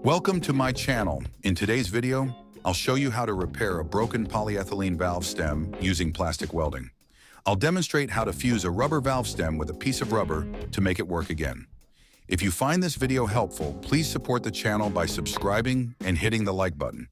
Welcome to my channel. In today's video, I'll show you how to repair a broken polyethylene valve stem using plastic welding. I'll demonstrate how to fuse a rubber valve stem with a piece of rubber to make it work again. If you find this video helpful, please support the channel by subscribing and hitting the like button.